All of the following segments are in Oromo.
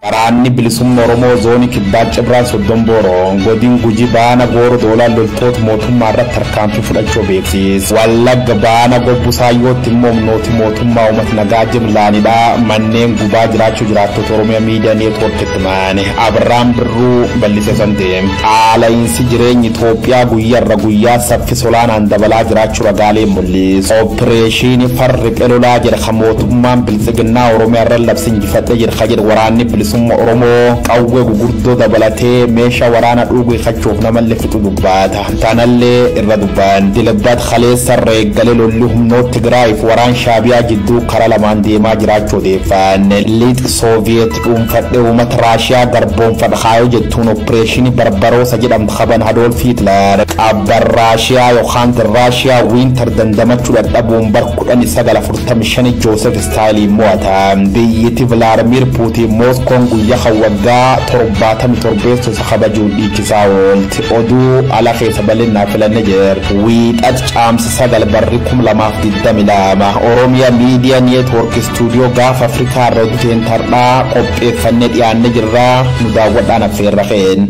Waraanni bilisummaa Oromoo zoonii kibbaa Cibraan Soddombooroo godina Gujii baana gooroo doolaa loltoota mootummaa irratti tarkaanfii fudhachuu beeksise. Wallagga baana Gobbusaayyootti immoo humnooti mootummaa uummata nagaa jimlaanidha. Manneen gubaa jiraachuu jiraattota Oromiyaa miidiyaa neetwoorkitti maane. Abirraan Birruu bal'isee san deeme. Qaala'insi jireenya Itoophiyaa guyyaarra guyyaa saffisa olaanaan dabalaa jiraachuu ragaalee mul'isa. Opereeshinii farri qelolaa jedha mootummaan bilisiginnaa Oromiyaa irra labsi injifatee jedha waraanni Oromoo qawwee gurguddoo dabalatee meeshaa waraana dhuuguu qachuuf namallee fixu dubbata. Tanallee irra dubbaan dilibbat khaleessa reeggalee lolli humnoota Tigraayiif waraan Shaabiyaa jidduu karaa lamaan deemaa jiraachuu odeeffanne. Liit Sooviyeet dhuunfadhee uummata Raashiyaa garboonfadha kaayoo jettuun opereeshinii Barbaroosa jedhamtu qaban Adolf Hitler qabban Raashiyaa yookaan Raashiyaa wiintar dandamachuu dadhabuun bar 1945 Joosef Staaliin mo'ata. Biyyatti Vilaadimiir Puutiin Mooskoon guyyaa hawwaggaa 77 saxabajuun dhiichisaa oolti. Oduu ala keessa bal'inaa filanne jeer wiixat caamsa 9 barri 2022 Oromiyaa miidiyaa neetwoork istuudiyoo gaafa Afrikaa irra duteen tardhaa qopheeffannee dhiyaanne jirra nu daawwadhaan affeerra keen.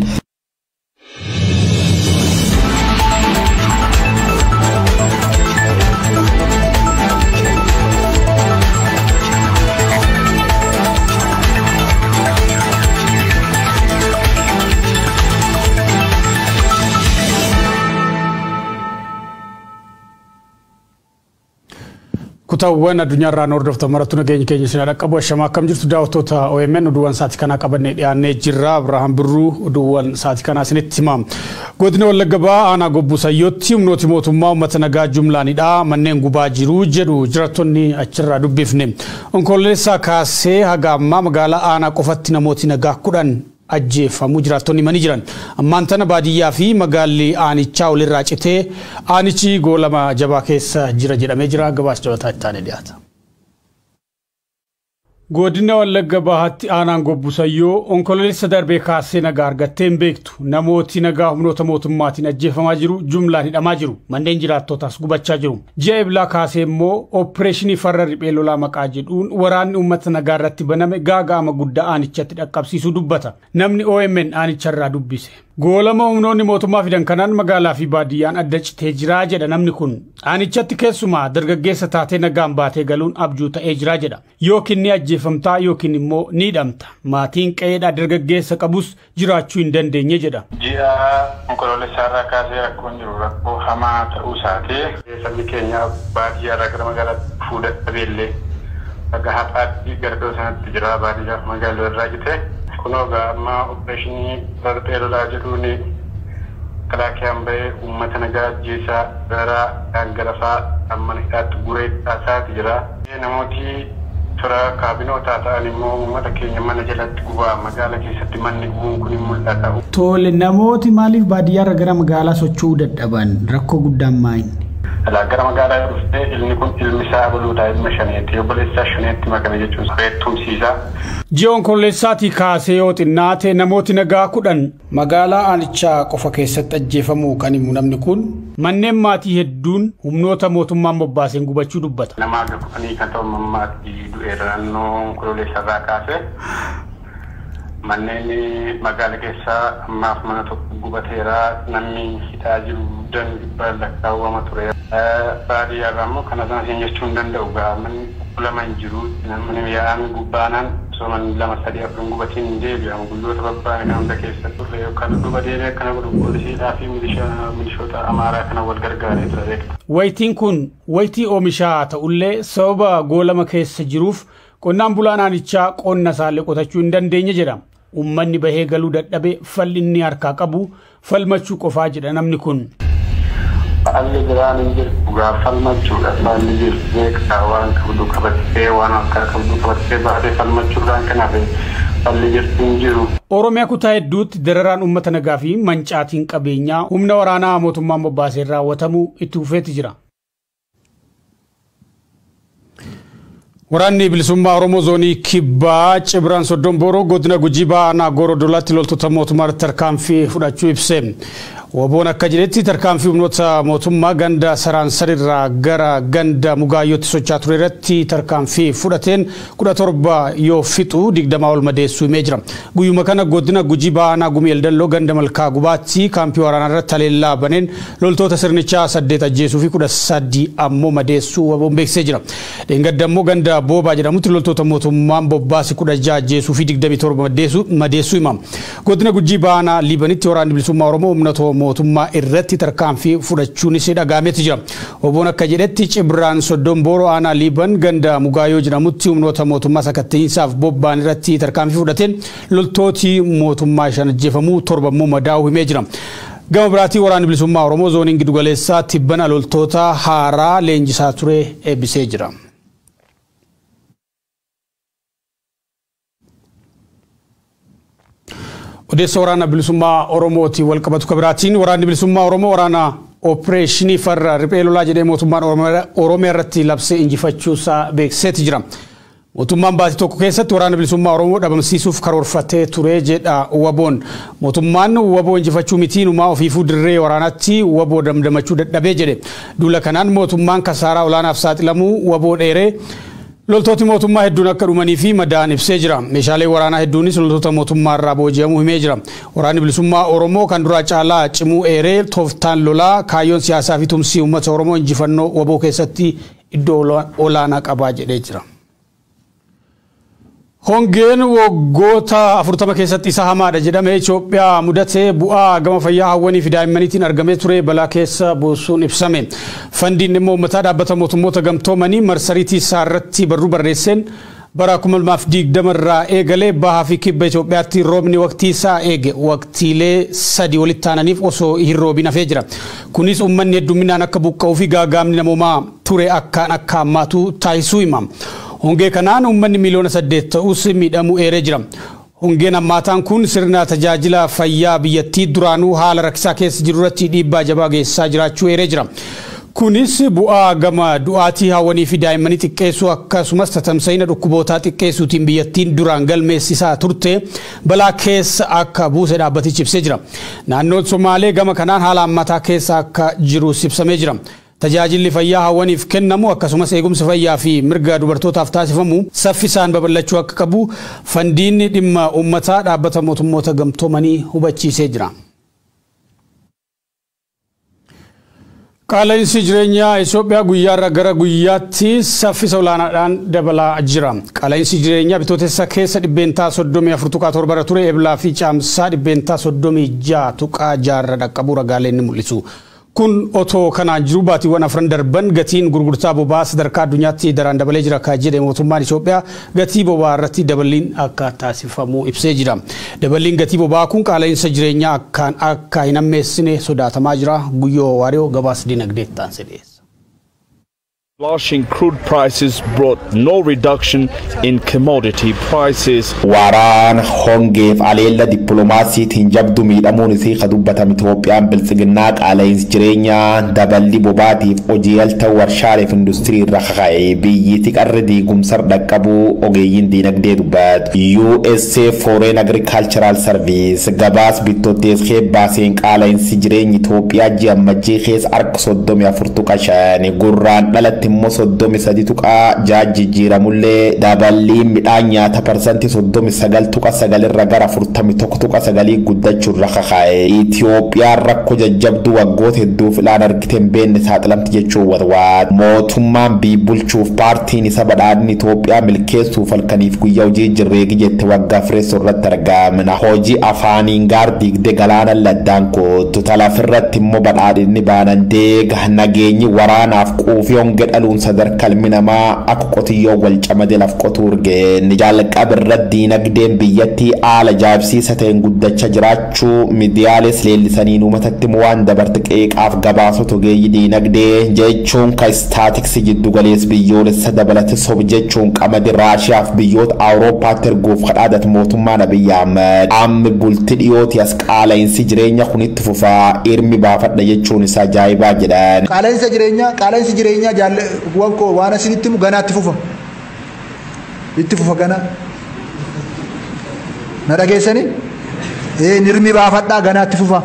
Kutawwan addunyaa irraa hordoftoota maratu nageenya keenya sinaa dhaqqabu ashama akkam jirtu daawwattoota OMN oduuwwan sa'aatii kana qabannee dhiyaannee jirra. Abirahaam Birruu oduuwwan sa'aatii kana isinitti hima. Godina Wallagga Bahaa aanaa Gobbusaayyootti humnooti mootummaa uummata nagaa jumlaanidha manneen gubaa jiru jedhu jiraattonni achirraa dubbifne. Onkololeessaa kaasee haga ammaa magaalaa aanaa qofatti namooti nagaa 10 ajjeefamu jiraattonni manii jiran. Ammaan tana baadiyyaa fi magaalli aanichaa walirraa citee aanichi goolama jabaa keessa jira jedhamee jira. Gabaas jabataa ittaanee dhiyaata. Godina Wallagga Bahaatti aanaan Gobbusaayyoo onkololeessa darbee kaasee nagaa argattee hin beektu. Namooti nagaa humnoota mootummaatiin ajjeefamaa jiru jumlaan hidhamaa jiru. Manneen jiraattotaas gubachaa jiru. Ji'a Eblaa kaasee immoo opereeshinii farra riphee lolaa maqaa jedhuun waraanni uummata nagaa irratti baname gaaga'ama guddaa aanichatti dhaqqabsiisuu dubbata. Namni OMN aanicharraa dubbise. Goolama humnoonni mootummaa fidan kanaan magaalaa fi baadiyyaan adda citee jira jedha namni kun. Aanichatti keessumaa dargaggeessa taatee nagaan baatee galuun abjuu ta'ee jira jedha. Yookiin ni ajjeefamtaa yookiin immoo ni hidhamta. Maatiin qe'eedhaa dargaggeessa qabus jiraachuu hin dandeenye jedha. Ji'a onkololeessaarraa kaasee rakkoon jiru rakkoo hamaa ta'uu isaatee sabni keenya baadiyyaarraa gara magaalaatti fuudhata beellee akka haphaatti gardoo sanatti jira baadiyyaa magaalaa irraa cite. Kunoga amma opereeshinii farra lolaa jedhuun kalaakaan bahee uummata nagaa jeesaa gara amma hidhaatti guree taasaati jira. Namooti tura kaabinootaa ta'an immoo uummata keenya mana jalatti gubaa magaalaa keessatti manni gubuun kun mul'ata. Tole namooti maaliif baadiyyaarra gara magaalaa socho'uu dadhaban rakkoo guddaan maayini? Gara magaalaa dhuftee ilmi kun ilmi isaa buluudhaa ilma shaneetti obboleessaa shaneetti makame jechuun reettumsiisa. Ji'a onkololeessaatii kaasee yoo xinnaate namooti nagaa 10 magaalaa aanichaa qofa keessatti ajjeefamuu kan himu namni kun manneen maatii hedduun humnoota mootummaan bobbaaseen gubachuu dubbata. Nama aga 10 kan ta'u maatii du'eera naannoo onkololeessarraa kaasee manneen magaalaa keessaa ammaaf mana tokko gubateera namni hidhaa jiru danbaa lakkaawwama ture. Baadiyyaarraa immoo kana sana hin jechuun danda'u manni lama hin jiru namni yaa'an gubbaanaan soman 2-3 gubatiin deebi'amu guyyoota babbaa'ina hunda keessa turre yookaan duba deebi'ee akkana godhu poolisiidhaa fi milishoota amaaraa kana wal gargaaree ture beekta. Wayitiin kun wayitii oomishaa ta'ullee sababa goolama keessa jiruuf qonnaan bulaan aanichaa qonna isaallee qotachuu hin dandeenye jedha. Uummanni bahee galuu dadhabee falli inni harkaa qabu falmachuu qofaa jedha namni kun. Alli biraan hin jiru falmachuudha falli jiru beekaa waan qabdu qabattee waan harkaa qabdu qabattee baatee falmachuudhaan kanaaf falli jirtu hin jiru. Oromiyaa kutaa hedduutti dararaan uummata nagaa fi mancaatiin qabeenyaa humna waraanaa mootummaan bobbaaseen raawwatamu itti fufeeti jira. Waraanni bilisummaa Oromoo zoonii kibbaa Cibraan Soddombooroo godina Gujii bahaa aanaa Gooroo Dolaatti loltoota mootummaa tarkaanfii fudhachuu ibse. Waboon akka jedhetti tarkaanfii humnoota mootummaa ganda Saraansarirraa gara ganda Mugaayyootti socho'aa ture irratti tarkaanfii fudhateen 17 yoo fixu 20 ol madeessuu himee jira. Guyyuma kana godina Gujii Baanaa Gumeel Dalloo ganda Malkaa Gubaatti kaampii waraanaa irratti haleellaa baneen loltoota sirnichaa 8 ajjeesuu fi 13 ammoo madeessuu waboon beeksisee jira. Dheengadda ganda Boobaa jedhamutti loltoota mootummaan bobbaasi 16 ajjeesuu fi 27 madeessuu hima. Godina Gujii Baanaa Liibanitti waraanni bilisummaa Oromoo humnoota mootummaa irratti tarkaanfii fudhachuunis dhagahameeti jira. Waboon akka jedhetti Cibraan Soddombooroo aanaa Liiban ganda Mugaayyoo jedhamutti humnoota mootummaa sakatta'insaaf bobba'an irratti tarkaanfii fudhateen loltooti mootummaa 5 ajjeefamuu 7 immoo madaa'uu himee jira. Gama biraatii waraanni bilisummaa Oromoo zooniin giddugaleessaa tibbana loltoota haaraa leenjisaa ture eebbisee jira. Odeessa waraana bilisummaa Oromooti walqabatu kabiraatiin waraanni bilisummaa Oromoo waraana opereeshinii farra riphee lolaa jedhee mootummaan Oromiyaa irratti labsee injifachuusaa beeksiseeti jira. Mootummaan baatii tokko keessatti waraana bilisummaa Oromoo dhabamsiisuuf karoorfatee ture jedha Waboon. Mootummaan Waboo injifachuu mitiinumaa ofiifuu dirree waraanaatti Waboo damdamachuu dadhabee jedhe. Duula kanaan mootummaan kasaaraa olaanaaf saaxilamuu Waboo dheeree loltooti mootummaa hedduun akka dhumanii fi madaa'an ibsee jira. Meeshaalee waraanaa hedduunis loltoota mootummaa irraa booji'amuu himee jira. Waraanni bilisummaa Oromoo kan duraa caalaa cimuu eeree tooftaan lolaa kaayyoon siyaasaa fi tumsii uummata Oromoo injifannoo Waboo keessatti iddoo olaanaa qabaa jedhee jira. Hongeen waggoota 40 keessatti isa hamaadha jedhamee Itoophiyaa mudatee bu'aa gama fayyaa hawwanii fi daa'immaniitiin argamee ture balaa keessa buusuun ibsame. Fandiin immoo uummataa dhaabbata mootummoota gamtoomanii marsariitii isaa irratti barruu barreesseen bara 2020 irraa eegalee bahaa fi kibba Itoophiyaatti roobni waqtii isaa eege waqtiilee 3 walitti aananiif osoo hin roobin hafee jira. Kunis uummanni hedduminaan akka buqqa'uu fi gaagaamni namoomaa ture akka ammaatu taasisuu hima. Hongee kanaan uummanni miliyoona 8 ta'us miidhamuu eeree jira. Hongeen ammaataan kun sirna tajaajila fayyaa biyyattii duraanuu haala rakkisaa keessa jiru irratti dhiibbaa jabaa geessisaa jiraachuu eeree jira. Kunis bu'aa gama du'aatii hawwanii fi daa'immanii xiqqeessuu akkasumas tatamsa'ina dhukkubootaa xiqqeessuutiin biyyattiin duraan galmeessisaa turte balaa keessa akka buuse dhaabbatichi ibsee jira. Naannoon Somaalee gama kanaan haala ammataa keessa akka jiru ibsamee jira. Tajaajilli fayyaa hawwaniif kennamu akkasumas eegumsa fayyaa fi mirga dubartootaaf taasifamu saffisaan babal'achuu akka qabu fandiin dhimma uummataa dhaabbata mootummoota gamtoomanii hubachiisee jira. Qaala'insi jireenyaa Itoophiyaa guyyaarraa gara guyyaatti saffisa olaanaadhaan dabalaa jira. Qaala'insi jireenyaa bitootessa keessa 34.7 ture eblaa fi caamsaa 36.6 dhaqqabuu ragaaleen ni mul'isu. Kun otoo kanaan jiru baatiiwwan 4 darban gatiin gurgurtaa boba'aa sadarkaa addunyaatti daraan dabalee jira akka jedhe mootummaan Itoophiyaa gatii boba'aa irratti dabaliin akka taasifamu ibsee jira. Dabaliin gatii boba'aa kun qaala'insa jireenyaa akka hin ammeessine sodaatamaa jira. Guyyoo Waariyoo gabaasa dinagdee taasisee dhiyeessa. Slashing crude prices brought no reduction in commodity prices. Waraan hongeef aleella dippiloomaasiitiin jabdu miidhamuun isii kadubbatame Itoophiyaan biltsiginnaa qaala'insi jireenyaa daballi bobaatiif hojii'alta warshaalee fi industirii irra kaka'e biyyatti qarri diigumsar dhaqqabuu ogeeyyiin diinagdee dubbatu. USA Foreign Agricultural Service gabaas bittootees baaseen qaala'insi jireenyi Itoophiyaa ji'a Majjii keessa harka 34.5 gurraan dhalatti immoo 33.6 jijjiiramullee daballiin midhaan nyaata parsantii 39.9 irra gara 41.9 guddachuu irra kaka'e. Itoophiyaan rakkoo jajjabduu waggoota hedduu filaan argiteen beenne saaxilamti jechuun watwaat. Mootummaan biibulchuuf paartiin isa badhaadhin Itoophiyaa milkeessuuf halkaniif guyyaa hojii jirreegi jette waggaa fireessoo irratti argamna. Hojii afaaniin gaardiigde galaana laddaan kootu talafirratti immoo badhaadhinni baanan deega nageenyi waraanaaf quufii hongedha dhaluun sadarkaa ilmi namaa akka qotiyyoo wal camadee laf qotuu urgeen jalqaba irratti diinagdeen biyyattii haala jaabsiisa ta'een guddachaa jiraachuu miidiyaalee leellisaniin uummatatti waan dabarte qeeqaaf gabaasota ogeeyyii diinagdee jechuun ka istaatiksii jiddu galeessa biyyoolessa dabalate sob jechuun qamadii Raashiyaaf biyyoota Awurooppaatti erguuf kadhaadate mootummaan Abiyyi Ahmed amma bultii dhiyooti as qaala'insi jireenya kunitti fufaa irmi baafadha jechuun isa ajaa'ibaa jedhan. Qaala'insa jireenyaa jaalle wanko waan asinitti mu ganaatti fufa gana na dhageessani nirmi baafadhaa ganaatti fufa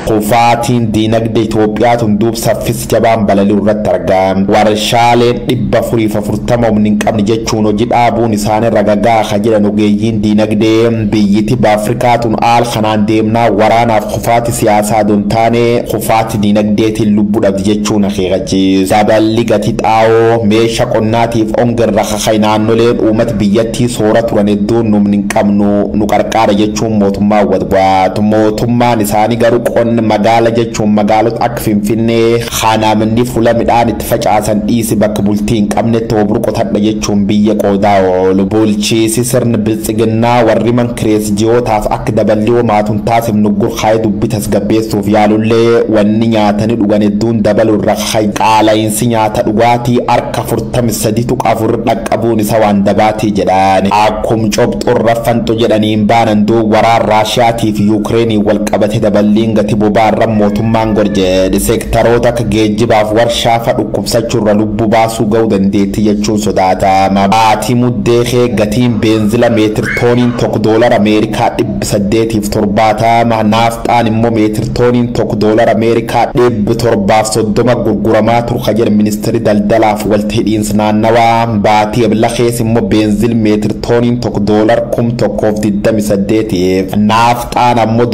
Qufaatiin diinagdee Itoophiyaa tunduub saffis jabaan balaluu irratti argama. Warshaaleen 440 humni hin qabne jechuun hojii dhaabuun isaanii ragagaa jedhan ogeeyyiin diinagdee biyyatti Afrikaa tun aal kanaan deemnaa waraanaaf qufaati siyaasaa don taane qufaati diinagdeetiin lubbuudhaaf jechuun akeekachiisa. Daballi gatii xaa'oo meeshaa qonnaatiif ongerra kakay naannoleen uummata biyyattii soora turan hedduun numni hin qabnu nu qarqaara jechuun mootummaa wadwaatu. Mootummaan isaanii garuu qonna magaala jechuun magaalota akka Finfinnee haanaamni fuula midhaan itti facaasan dhiisi bakka bultii hin qabne toobru qotadha jechuun biyya qoodaa oolu. Bulchiisi sirni biltsiginnaa warri mankirees jiyootaaf akka daballi maatuun taasifnu gurhaa'ee dubbii tasgabbeessuuf yaalullee wanni nyaatanii dhugan hedduun dabaluu irra kakay. Qaala'insi nyaata dhugaatii harka 43 dhaqqabuun isa waan dabaatii jedhaan. Akkuma cobxurra fanxo jedhaniin baanan duu waraan Raashiyaatii fi Yuukireenii wal qabate daballiin gatii bobaarra mootummaan gorjedhe. Seektaroota akka geejjibaaf warshaafa dhukkubsachuurra lubbuu baasuu ga'uu dandeetti jechuun sodaatama. Baatii muddeekee gatiin beenzila meetir tooniin $1 Ameerikaa 870 naafxaan immoo meetir tooniin $1 Ameerikaa 730 gurguramaa turka jedha ministeerri daldalaaf walti hidhiinsa naannawaa. Baatii ablakees immoo beenzil meetir tooniin $1,128 naafxaan ammoo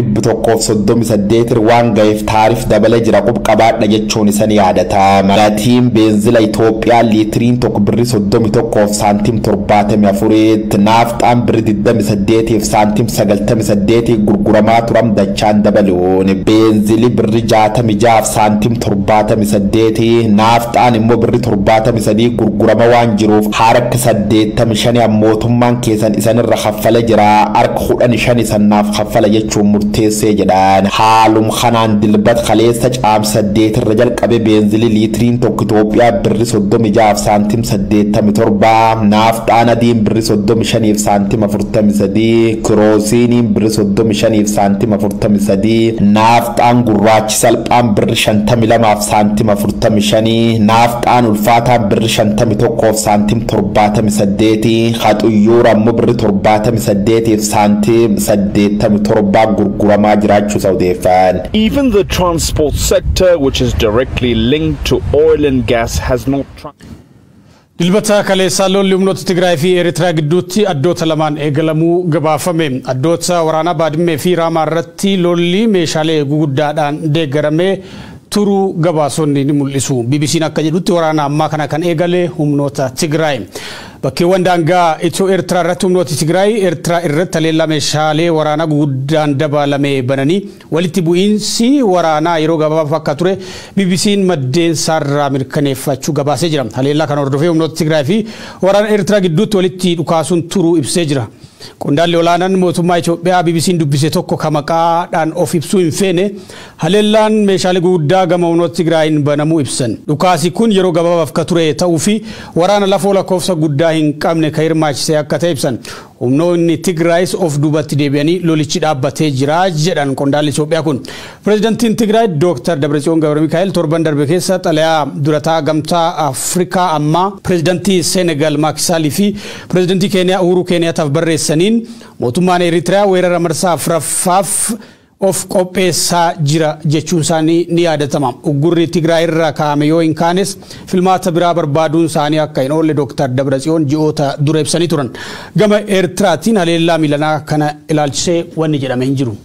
$1,138 waan ga'eef taarif dabalee jira qubqabaadha jechuun isan yaadatama. Gatiin beenzila Itoophiyaa liitiriin tokko birri 31 saantim 74 naafxaan birri 28 saantim 98 gurguramaa turam dachaan dabaluun. Beenzili birri 66 saantim 78 naafxaan immoo birri 73 gurgurama waan jiruuf harka 85 mootummaan keessan isanirra kaffala jira harka 15 sannaaf kaffala jechuun murteessee jedhaan. Haalum kanaan dilbat kaleessa caamsa 8 irra jalqabe beenzili liitiriin tokko Itoophiyaa birri 36 saantim 87 naafxaan adiin birri 35 saantim 43 kiroosiiniin birri 35 saantim 43 naafxaan gurraachi salphaan birri 52 saantim 45 naafxaan ulfaataan birri 51 saantim 78 haxuyyuura ammoo birri 78 saantim 87 gurguramaa jiraachuu saudeeffaan. Even the transport sector, which is directly linked to oil and gas, has not Dilbata kaleessa lolli humnoota Tigraay fi Eritraa gidduutti addoota lamaan eegalamuu gabaafame. Addoota waraanaa Baadimmee fi Raamaa irratti lolli meeshaalee guguddaadhaan deeggaramee turuu gabaasonni ni mul'isu. BBC'n akka jedhutti waraana ammaa kana kan eegale humnoota Tigraay. Bakkeewwan daangaa Itiyoo Eertiraa irratti humnooti Tigraay Eertiraa irratti haleellaa meeshaalee waraanaa guguddaan dabalamee bananii walitti bu'iinsi waraanaa yeroo gabaabaa akka ture BBC'n maddeen isaarraa mirkaneeffachuu gabaasee jira. Haleellaa kana hordofee humnoota Tigraay fi waraana Eertiraa gidduutti walitti dhukaasuun turuu ibsee jira. Qondaalli olaanaan mootummaa Itoophiyaa BBC'n dubbise tokko maqaadhaan of ibsuu hin feene haleellaan meeshaalee guguddaa gama humnoota Tigraayin banamuu ibsan. Dhukaasi kun yeroo gabaabaaf akka ture ta'uu fi waraana lafoo lakkoofsa guddaa hin qabne ka hirmaachisee akka ta'e ibsan. Humnoonni Tigraayis of duubatti deebi'anii lolichi dhaabbatee jira jedhan qondaalli Itoophiyaa kun. Pireezidantiin Tigraay Dr. Dabratsiyoon Gabramikaa'el torban darbe keessa xalayaa durataa gamtaa Afrikaa ammaa pireezidantii Senegal Macky Sall fi pireezidantii Keeniyaa Uhuru Keeniyaataaf barreessaniin mootummaan Eritraa weerara marsaa afuraffaaf of qopheessaa jira jechuun isaanii ni yaadatama. Uggurri Tigraay irraa kaa'ame yoo hin kaanes filmaata biraa barbaaduun isaanii akka hin oolle Dr. Dabratsiyoon ji'oota dura ibsanii turan. Gama Eritraatiin haleellaa miilanaa kana ilaalchisee wanni jedhamee hin jiru.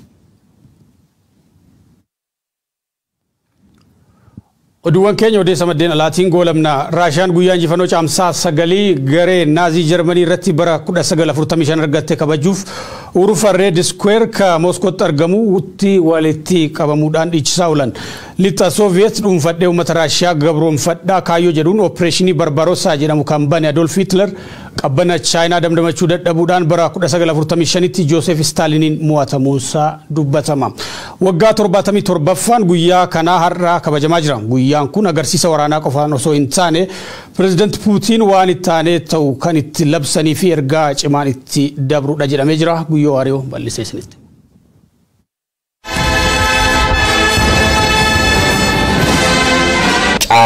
Oduuwwan keenya odeessa maddeen alaatiin goolamna. Raashiyaan guyyaa injifannoo caamsaa 9 garee naazii Jarmanii irratti bara 1945 argatte kabajuuf urufa Red Square ka Moskootti argamutti walitti qabamuudhaan dhiichisaa oolan. Lixa Soviet dhuunfadhee uummata Raashiyaa gabroonfadhaa kaayyoo jedhuun Opereeshinii Barbarossa jedhamu kan bane Adolf Hitler qabbana Chaayinaa damdamachuu dadhabuudhaan bara 1945tti Joosef Staaliniin mo'atamuunsaa dubbatama. Waggaa 77ffaan guyyaa kanaa har'aa kabajamaa jira. Guyyaan kun agarsiisa waraanaa qofaan osoo hin taane Pireezidaanti Puutiin waan itti aanee ta'u kan itti labsanii fi ergaa cimaan itti dabruudha jedhamee jira. Guyyoo Waariyoo bal'isee isinitti.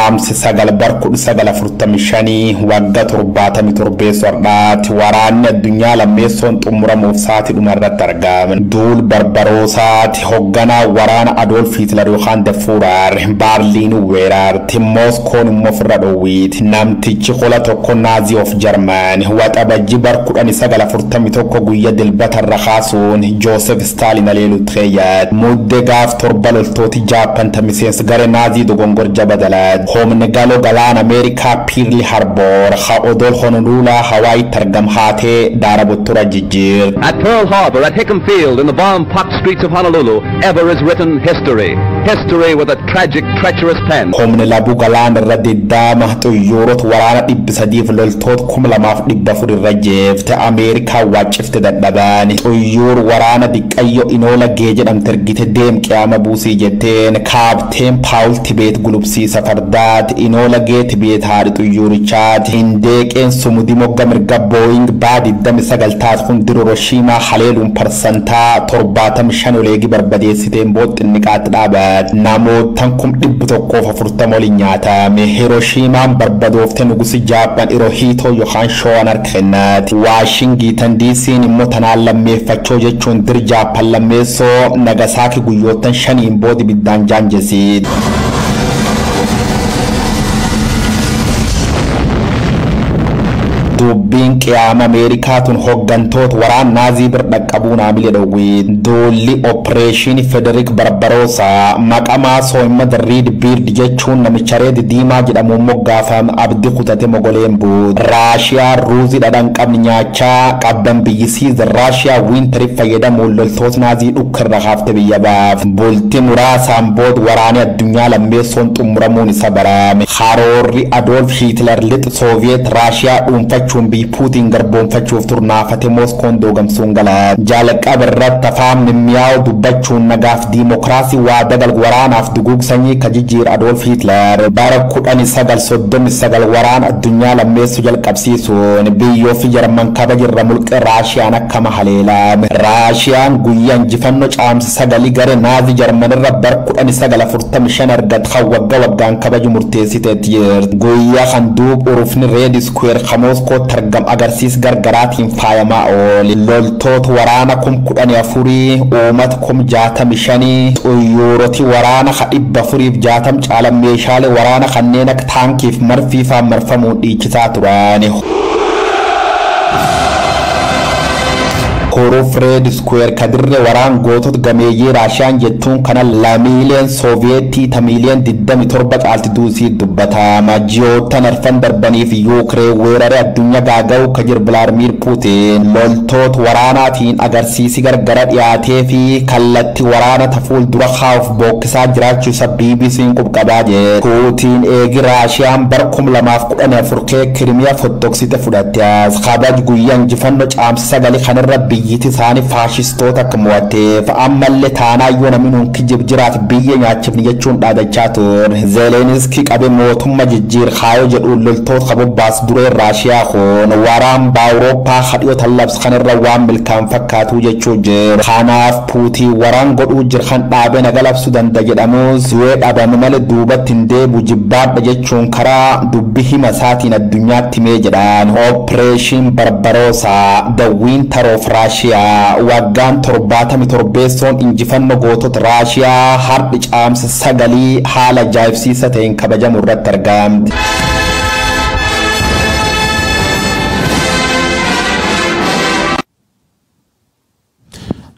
caamsi sagal barkudhu sagala furtamishanii wagga torbaatamii torbeessoodhaati waraanni addunyaa lammeessoon xumuramuuf sa'aatii dhumarratti argaman duul barbaroosaati hoogganaa waraana Adolf Hitler yookaan de Führer Baarliin weerarti Moskoon immoo ofirra dhoowwiiti namtichi qola tokko Nazi of German waxabajji barkudhanii sagala furtamii tokko guyya dilbatarra kaasuun Joseph Stalin aleelutreeyyaat mudde gaaf torba loltooti Jaapan tamiseensi gare Nazi dogongor jabadalat homne galo galaan Ameerikaa Pearl Harbor odol Honolulu Hawaii targam haatee daarabottura jijjiir. At Pearl Harbor, at Hickam Field, in the bomb-pocked streets of Honolulu, ever is written history. History with a tragic, treacherous pen. Homne labu galaan irra diddaama xuyyoorota waraana 300 loltoota 2004 irra jeefte Ameerikaa waccifte dadhabaan xuyyoor waraana diqqayyo inoola gee jedhamte ergite deem qiyaama buusii jetteen kaapteen Paul Tibet gulubsiisa fardaat inoola gee Tibet haadhi xuyyoorichaati hindeeqeen sumudi mogga mirga Boeing baadi 29 hundi Hiroshima haleeluun parsantaa 75 oleegi barbadeessiteen booxxinni qaatti dhaabat namootan 140 waliin nyaatame Hiroshimaan barbadoofte nugusi Jaapan Hirohito yookaan Showan harkeennaati Waashingtan DC'n immoo tanaan lammeeffachoo jechuun dir Jaapan lammeessoo Nagasaaki guyyoottan 5 boodi biddaan jaanjesiit. dubbiin qiyaama Ameerikaatun hooggantoota waraan Naazii bir dhaqqabuun amile dhowwii duulli Opereeshinii Federik Barbarossa maqamaa Sooyimad Riid Biird jechuun namicha reedi diimaa jedhamuun moggaafam abdii kutate mogoleen buud Raashiyaa Ruuzii dhadhan qabni nyaachaa qabban biyyisiis Raashiyaa wiintarii fayyadamuun loltoota Naazii dhukkirra haafte biyya baaf bultii muraasaan bood waraanee addunyaa lammeessoon xumuramuun isa baraame karoorri Adolf Hitler lix Sooviyeet Raashiyaa dhuunfachuun bi Putin garboonfachuuf turnaafate Moskoon doogamsuun galaa jalqaba irratti afaan mimmiyaa'u dubbachuun nagaaf diimokiraasii waa dagal waraanaaf duguugsanii kajijjiir Adolf Hitler bara 1939 waraan addunyaa lammeessu jalqabsiisuun biyyoofi Jarman kabajirra mulqe Raashiyaan akkama haleelaa Raashiyaan guyyaa injifannoo caamsa sagalii gare Naazi Jarmanirra bara 1945 argat waggaa waggaan kabaju murteessiteetti jirti guyyaa kan duub urufni Red Square Moskoo targam agarsiis gargaraatiin faayamaa ooli loltoota waraana 14,000 uummata 65,000 xuyyooroti waraana 460 caalan meeshaalee waraana kanneen akka taankiif marfiifaan marfamuun dhiichisaa turani. Koro Red Square kadirre waraan gootot gameeyyee Raashiyaan jettuun kana lamiileen Sooviyeetii tamiileen 27 caalti duusii dubbata majiyootan arfan darbaniif Yuukireen weerare addunyaa gaaga'u kajir Vladimir Putin loltoot waraanaatiin agarsiisi gargara dhiyaatee fi kallatti waraana tafuul dura haaf bookkisaa jiraachuu isa BBC'n qubqabaa jee Putin eegi Raashiyaan bara 2014 Kirimiyaa fottoksite fudhatte as kabaj guyyaa injifannoo caamsa sagalii kanarra biyyiti saani faashistoota akka mo'atteef ammallee taanaayyoo namni nuun kijib jiraat biyya nyaachifni jechuun dhaadachaa ture Zelenskii qabe mootummaa jijjiir haayoo jedhuun loltoota qabobbaas duree Raashiyaa kun waraan Awurooppaa hadhiyoota labs kanarra waan milkaan fakkaatu jechuu jir kanaaf Puutiin waraan godhuu jir kan dhaabee nagalabsuu danda jedhamus yoo dhabame malee duubatti hin deebu jibbaadha jechuun karaa dubbi hima isaatiin addunyaatti mee jedhaan Operation Barbarossa the winter of Raashiyaa waggaan 77 injifannoo gootota Raashiyaa hardhi caamsa sagalii haala ajaa'ibsiisa ta'een kabajamu irratti argamti.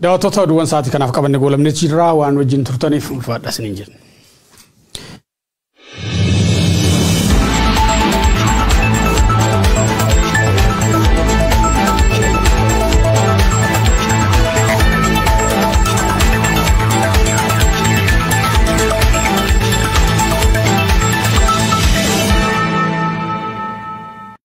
Daawwattoota oduuwwan sa'aatii kanaaf qabanne goolabnee jirra waan wajjin turtaniif ulfaadha isiniin jenna.